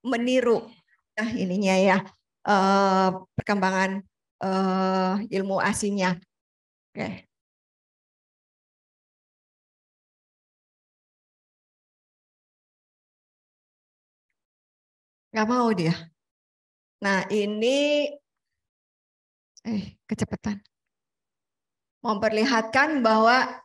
meniru ininya ya, perkembangan ilmu ASI-nya. Oke. Nggak mau dia. Nah ini kecepatan. Memperlihatkan bahwa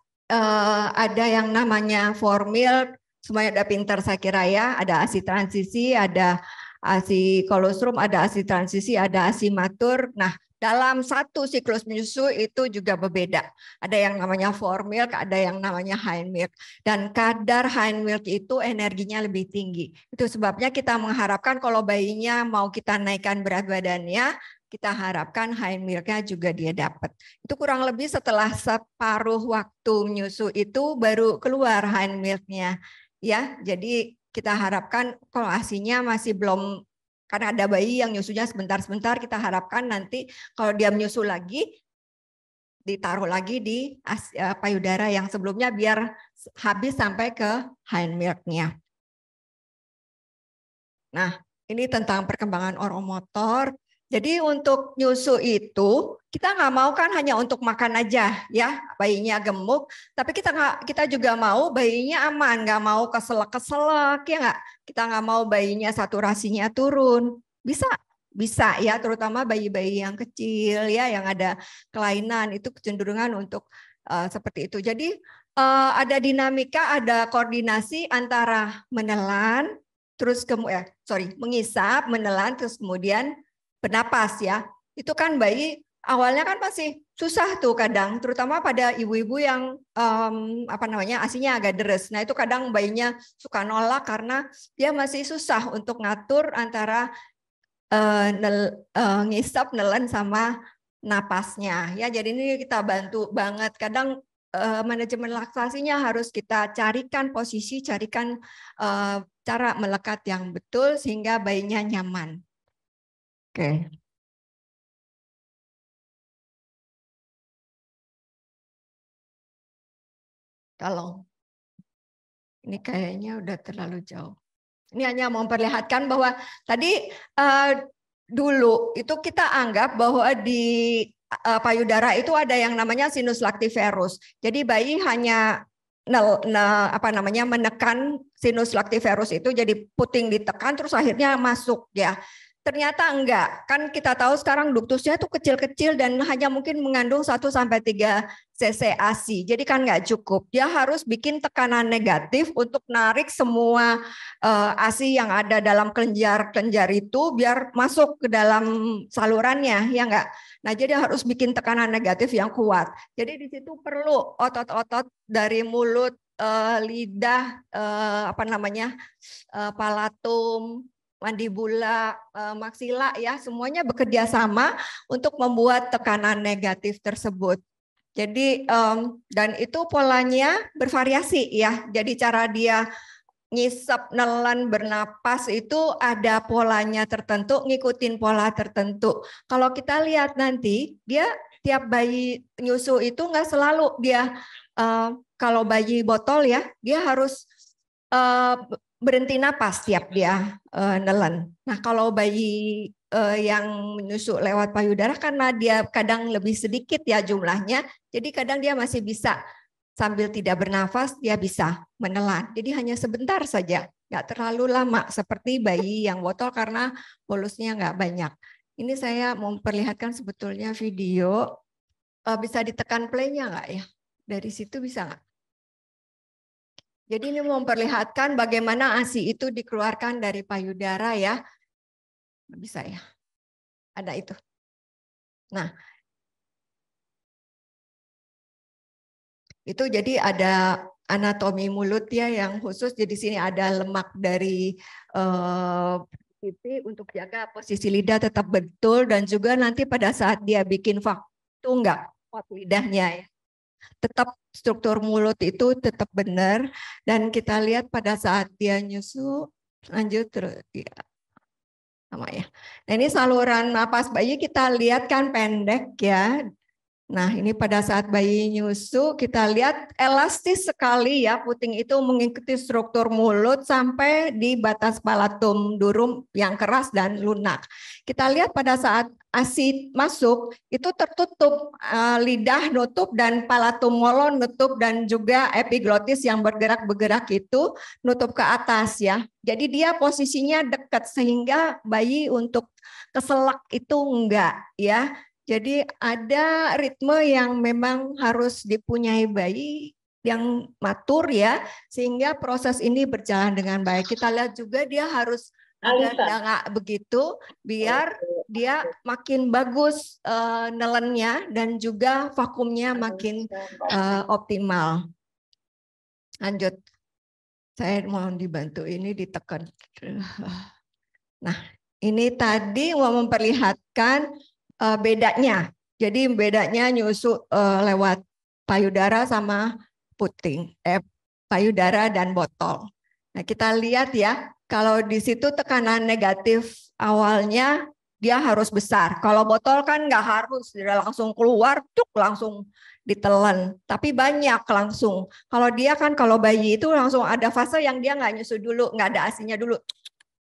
ada yang namanya formil, semuanya ada pintar saya kira ya, ada ASI transisi, ada ASI kolostrum, ada ASI transisi, ada ASI matur. Nah, dalam satu siklus menyusu itu juga berbeda. Ada yang namanya formil, ada yang namanya hind milk. Dan kadar hind milk itu energinya lebih tinggi. Itu sebabnya kita mengharapkan kalau bayinya mau kita naikkan berat badannya, kita harapkan hind milk-nya juga dia dapat. Itu kurang lebih setelah separuh waktu menyusu itu baru keluar hind milk-nya. Ya, jadi kita harapkan kalau ASI-nya masih belum, karena ada bayi yang nyusunya sebentar-sebentar, kita harapkan nanti kalau dia menyusu lagi, ditaruh lagi di payudara yang sebelumnya biar habis sampai ke hind milk-nya. Nah, ini tentang perkembangan oromotor. Jadi untuk nyusu itu kita nggak mau kan hanya untuk makan aja ya, bayinya gemuk, tapi kita juga mau bayinya aman, nggak mau keselak ya nggak, kita nggak mau bayinya saturasinya turun, bisa ya, terutama bayi-bayi yang kecil ya, yang ada kelainan itu kecenderungan untuk seperti itu. Jadi ada dinamika, ada koordinasi antara menelan, terus mengisap, menelan, terus kemudian bernapas ya. Itu kan bayi awalnya kan masih susah tuh kadang, terutama pada ibu-ibu yang ASInya agak deres. Nah itu kadang bayinya suka nolak karena dia masih susah untuk ngatur antara ngisap, nelen sama napasnya. Ya jadi ini kita bantu banget. Kadang manajemen laktasinya harus kita carikan posisi, carikan cara melekat yang betul sehingga bayinya nyaman. Oke. Kalau ini kayaknya udah terlalu jauh. Ini hanya memperlihatkan bahwa tadi dulu itu kita anggap bahwa di payudara itu ada yang namanya sinus lactiferus. Jadi bayi hanya menekan sinus lactiferus itu, jadi puting ditekan terus akhirnya masuk ya. Ternyata enggak, kan kita tahu sekarang duktusnya itu kecil-kecil dan hanya mungkin mengandung 1-3 cc ASI. Jadi kan enggak cukup. Dia harus bikin tekanan negatif untuk narik semua ASI yang ada dalam kelenjar-kelenjar itu biar masuk ke dalam salurannya, ya enggak? Nah, jadi harus bikin tekanan negatif yang kuat. Jadi di situ perlu otot-otot dari mulut, lidah, palatum, mandibula, maksila ya, semuanya bekerja sama untuk membuat tekanan negatif tersebut. Jadi dan itu polanya bervariasi ya. Jadi cara dia ngisap, nelan, bernapas itu ada polanya tertentu, ngikutin pola tertentu. Kalau kita lihat nanti dia tiap bayi nyusu itu nggak selalu dia kalau bayi botol ya, dia harus berhenti napas tiap dia nelen. Nah kalau bayi yang menyusu lewat payudara karena dia kadang lebih sedikit ya jumlahnya, jadi kadang dia masih bisa sambil tidak bernafas dia bisa menelan. Jadi hanya sebentar saja, nggak terlalu lama seperti bayi yang botol karena bolusnya nggak banyak. Ini saya mau memperlihatkan sebetulnya video, bisa ditekan play-nya nggak ya? Dari situ bisa nggak? Jadi ini memperlihatkan bagaimana ASI itu dikeluarkan dari payudara ya. Bisa ya. Ada itu. Nah, itu jadi ada anatomi mulut ya yang khusus. Jadi sini ada lemak dari pipi untuk jaga posisi lidah tetap betul, dan juga nanti pada saat dia bikin waktu enggak kuat lidahnya ya. Tetap struktur mulut itu tetap benar, dan kita lihat pada saat dia nyusu lanjut terus ya. Sama ya. Nah ini saluran napas bayi kita lihat kan pendek ya. Nah, ini pada saat bayi nyusu kita lihat elastis sekali ya, puting itu mengikuti struktur mulut sampai di batas palatum durum yang keras dan lunak. Kita lihat pada saat ASI masuk itu tertutup, lidah nutup dan palatum molon nutup dan juga epiglotis yang bergerak-bergerak itu nutup ke atas ya. Jadi dia posisinya dekat sehingga bayi untuk keselak itu enggak ya. Jadi ada ritme yang memang harus dipunyai bayi yang matur ya, sehingga proses ini berjalan dengan baik. Kita lihat juga dia harus agak dangak begitu, biar dia makin bagus nelennya dan juga vakumnya makin optimal. Lanjut, saya mau dibantu ini ditekan. Nah, ini tadi mau memperlihatkan bedanya. Jadi bedanya nyusu lewat payudara sama puting, payudara dan botol. Nah, kita lihat ya, kalau di situ tekanan negatif awalnya dia harus besar. Kalau botol kan nggak harus, dia langsung keluar, cuk langsung ditelan. Tapi banyak langsung. Kalau dia kan kalau bayi itu langsung ada fase yang dia nggak nyusu dulu, nggak ada asinya dulu.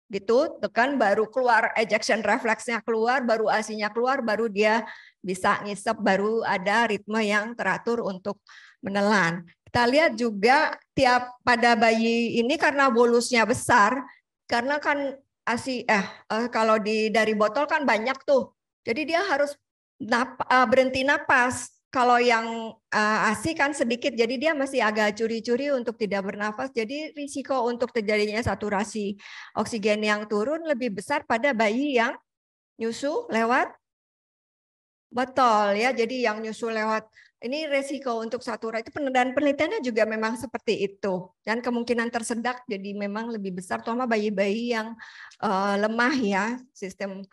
Gitu, tekan baru keluar ejection refleksnya keluar, baru asinya keluar, baru dia bisa ngisep, baru ada ritme yang teratur untuk menelan. Kita lihat juga tiap pada bayi ini karena bolusnya besar, karena kan asi kalau dari botol kan banyak tuh, jadi dia harus berhenti napas. Kalau yang ASI kan sedikit, jadi dia masih agak curi-curi untuk tidak bernafas. Jadi risiko untuk terjadinya saturasi oksigen yang turun lebih besar pada bayi yang nyusu lewat botol ya. Jadi yang nyusu lewat ini risiko untuk saturasi itu, dan penelitiannya juga memang seperti itu. Dan kemungkinan tersedak jadi memang lebih besar, terutama bayi-bayi yang lemah ya sistem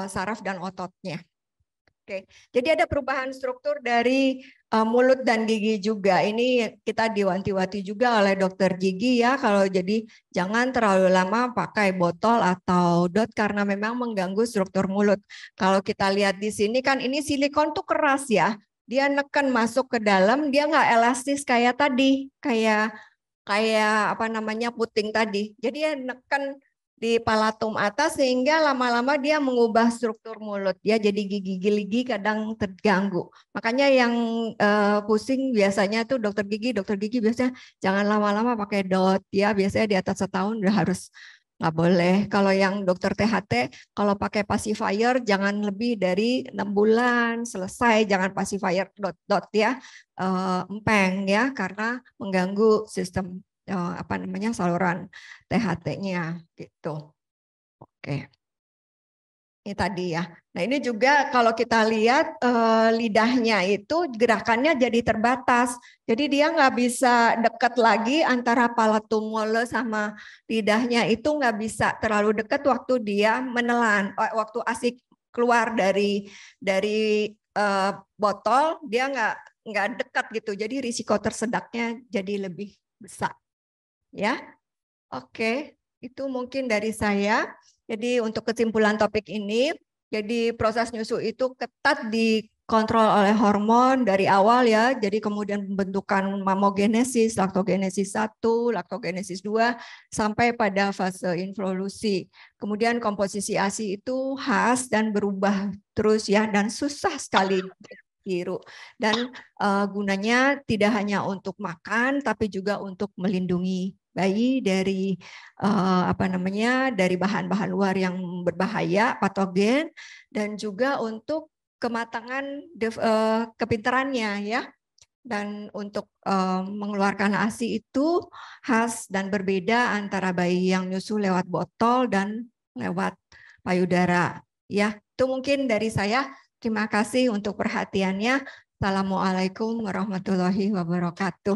saraf dan ototnya. Oke, jadi ada perubahan struktur dari mulut dan gigi juga. Ini kita diwanti-wanti juga oleh dokter gigi ya, kalau jadi jangan terlalu lama pakai botol atau dot karena memang mengganggu struktur mulut. Kalau kita lihat di sini kan ini silikon tuh keras ya, dia neken masuk ke dalam, dia nggak elastis kayak tadi, kayak apa namanya puting tadi. Jadi dia neken di palatum atas sehingga lama-lama dia mengubah struktur mulut ya, jadi gigi kadang terganggu. Makanya yang pusing biasanya tuh dokter gigi biasanya jangan lama-lama pakai dot ya, biasanya di atas setahun udah harus nggak boleh. Kalau yang dokter THT kalau pakai pacifier jangan lebih dari 6 bulan selesai, jangan pacifier dot ya, empeng ya, karena mengganggu sistem apa namanya saluran THT-nya gitu. Oke. Ini tadi ya. Nah, ini juga kalau kita lihat lidahnya itu gerakannya jadi terbatas. Jadi dia nggak bisa dekat lagi antara palatum mole sama lidahnya, itu nggak bisa terlalu dekat waktu dia menelan. Waktu asik keluar dari botol dia nggak dekat gitu. Jadi risiko tersedaknya jadi lebih besar. Ya, oke, itu mungkin dari saya. Jadi untuk kesimpulan topik ini, jadi proses nyusu itu ketat dikontrol oleh hormon dari awal ya. Jadi kemudian pembentukan mamogenesis, laktogenesis 1, laktogenesis 2, sampai pada fase involusi. Kemudian komposisi ASI itu khas dan berubah terus ya, dan susah sekali biru, dan gunanya tidak hanya untuk makan tapi juga untuk melindungi bayi dari apa namanya, dari bahan-bahan luar yang berbahaya patogen, dan juga untuk kematangan kepintarannya ya, dan untuk mengeluarkan ASI itu khas dan berbeda antara bayi yang nyusu lewat botol dan lewat payudara ya. Itu mungkin dari saya. Terima kasih untuk perhatiannya. Assalamualaikum warahmatullahi wabarakatuh.